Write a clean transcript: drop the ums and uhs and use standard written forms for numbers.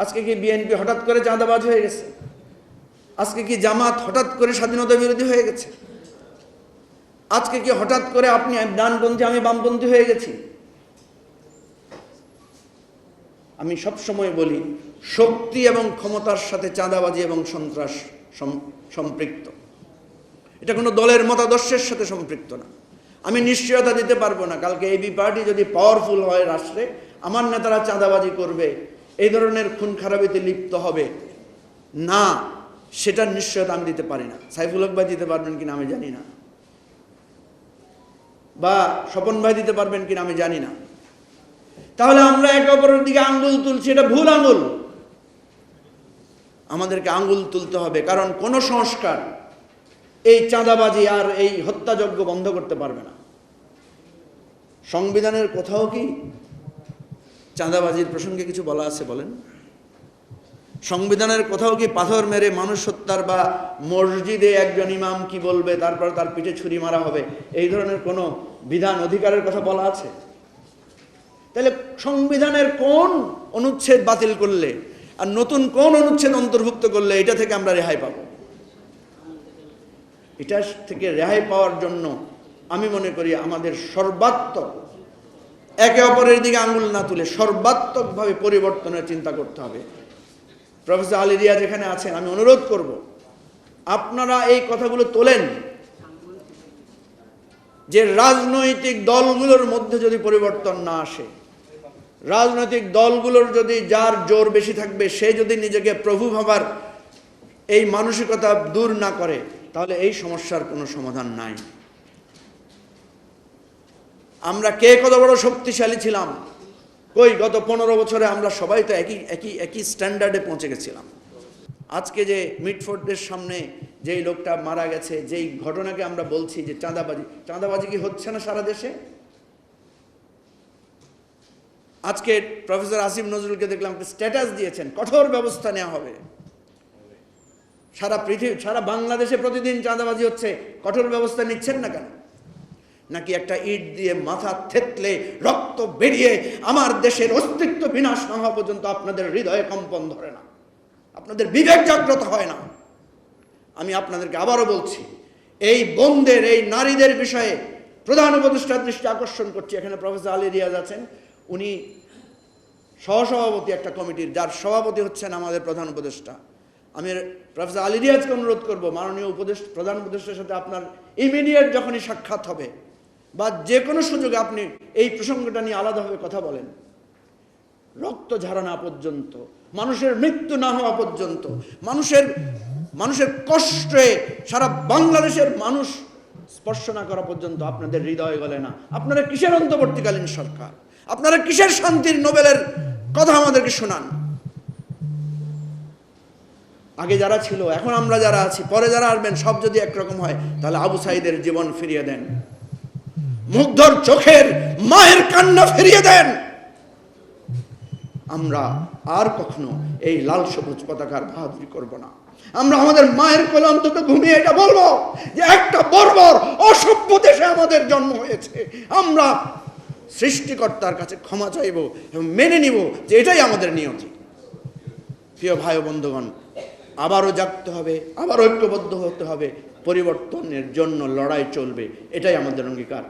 আজকে কি বিএনপি হঠাৎ করে চাঁদাবাজ হয়ে গেছে? আজকে কি জামাত হঠাৎ করে স্বাধীনতা বিরোধী হয়ে গেছে? আজকে কি হঠাৎ করে আপনি ডানপন্থী আমি বামপন্থী হয়ে গেছি? আমি সবসময় বলি, শক্তি এবং ক্ষমতার সাথে চাঁদাবাজি এবং সন্ত্রাস সম্পৃক্ত। এটা কোনো দলের মতাদর্শের সাথে সম্পৃক্ত না। আমি নিশ্চয়তা দিতে পারবো না কালকে এবি পার্টি যদি পাওয়ারফুল হয় রাষ্ট্রে, আমার নেতারা চাঁদাবাজি করবে, এই ধরনের খুন খারাপিতে লিপ্ত হবে না, সেটার নিশ্চয়তা আমি দিতে পারি না। সাইফুল হক ভাই দিতে পারবেন কিনা আমি জানি না, বা স্বপন ভাই দিতে পারবেন কিনা আমি জানি না। তাহলে আমরা একে অপরের দিকে আঙ্গুল তুলছি, এটা ভুল আঙ্গুল। আমাদেরকে আঙ্গুল তুলতে হবে, কারণ কোন সংস্কার এই চাঁদাবাজি আর এই হত্যাযজ্ঞ বন্ধ করতে পারবে না। সংবিধানের কোথাও কি চাঁদাবাজির প্রসঙ্গে কিছু বলা আছে বলেন? সংবিধানের কোথাও কি পাথর মেরে মানুষ হত্যার বা মসজিদে একজন ইমাম কি বলবে তারপর তার পিঠে ছুরি মারা হবে এই ধরনের কোনো বিধান অধিকারের কথা বলা আছে? তাহলে সংবিধানের কোন অনুচ্ছেদ বাতিল করলে আর নতুন কোন অনুচ্ছেদ অন্তর্ভুক্ত করলে এটা থেকে আমরা রেহাই পাবো? এটা থেকে রেহাই পাওয়ার জন্য আমি মনে করি আমাদের সর্বাত্মক, একে অপরের দিকে আঙুল না তুলে সর্বাত্মকভাবে পরিবর্তনের চিন্তা করতে হবে। প্রফেসর আলী রিয়াজ এখানে আছেন, আমি অনুরোধ করব আপনারা এই কথাগুলো তোলেন যে রাজনৈতিক দলগুলোর মধ্যে যদি পরিবর্তন না আসে, রাজনৈতিক দলগুলোর যদি যার জোর বেশি থাকবে সে যদি নিজেকে প্রভু ভাবার এই মানসিকতা দূর না করে, তাহলে এই সমস্যার কোনো সমাধান নাই। আমরা কে কত বড় শক্তিশালী ছিলাম, কই গত 15 বছরে আমরা সবাই তো একই স্ট্যান্ডার্ডে পৌঁছে গেছিলাম। আজকে যে মিটফোর্ডের সামনে যেই লোকটা মারা গেছে, যেই ঘটনাকে আমরা বলছি যে চাঁদাবাজি কি হচ্ছে না সারা দেশে? আজকে প্রফেসর আসিফ নজরুলকে দেখলাম একটা স্ট্যাটাস দিয়েছেন, কঠোর ব্যবস্থা নেওয়া হবে। সারা বাংলাদেশে প্রতিদিন চাঁদাবাজি হচ্ছে, কঠোর ব্যবস্থা নিচ্ছেন না কেন? নাকি একটা ইট দিয়ে মাথা থেতলে রক্ত বেরিয়ে আমার দেশের অস্তিত্ব বিনাশ না হওয়া পর্যন্ত আপনাদের হৃদয়ে কম্পন ধরে না, আপনাদের বিবেক জাগ্রত হয় না? আমি আপনাদেরকে আবারও বলছি, এই বোনদের, এই নারীদের বিষয়ে প্রধান উপদেষ্টার দৃষ্টি আকর্ষণ করছি। এখানে প্রফেসর আলী রিয়াজ আছেন, উনি সহসভাপতি একটা কমিটির, যার সভাপতি হচ্ছেন আমাদের প্রধান উপদেষ্টা। আমি প্রফেসর আলী রিয়াজকে অনুরোধ করব, মাননীয় প্রধান উপদেষ্টার সাথে আপনার ইমিডিয়েট যখনই সাক্ষাৎ হবে বা যে কোনো সুযোগে আপনি এই প্রসঙ্গটা নিয়ে আলাদাভাবে কথা বলেন। রক্ত ঝরা না পর্যন্ত, মানুষের মৃত্যু না হওয়া পর্যন্ত, মানুষের কষ্টে সারা বাংলাদেশের মানুষ স্পর্শ না করা পর্যন্ত আপনাদের হৃদয় গলে না। আপনারা কিসের অন্তর্বর্তীকালীন সরকার? আপনারা কিসের শান্তির নোবেলের কথা আমাদেরকে শোনান? আগে যারা ছিল, এখন আমরা যারা আছি, পরে যারা আসবেন, সব যদি একরকম হয়, তাহলে আবু সাঈদের জীবন ফিরিয়ে দেন, মুগ্ধর চোখের মায়ের কান্না ফিরিয়ে দেন। আমরা আর কখনো এই লাল সবুজ পতাকার বাহাদুরি করব না। আমরা আমাদের মায়ের কোলে অন্তত ঘুমিয়ে এটা বলবো যে একটা বর্বর অসভ্য দেশে আমাদের জন্ম হয়েছে। আমরা সৃষ্টিকর্তার কাছে ক্ষমা চাইব এবং মেনে নিব যে এটাই আমাদের নিয়তি। প্রিয় ভাই ও বন্ধুগণ, আবারও জাগতে হবে, আবার ঐক্যবদ্ধ হতে হবে, পরিবর্তনের জন্য লড়াই চলবে, এটাই আমাদের অঙ্গীকার।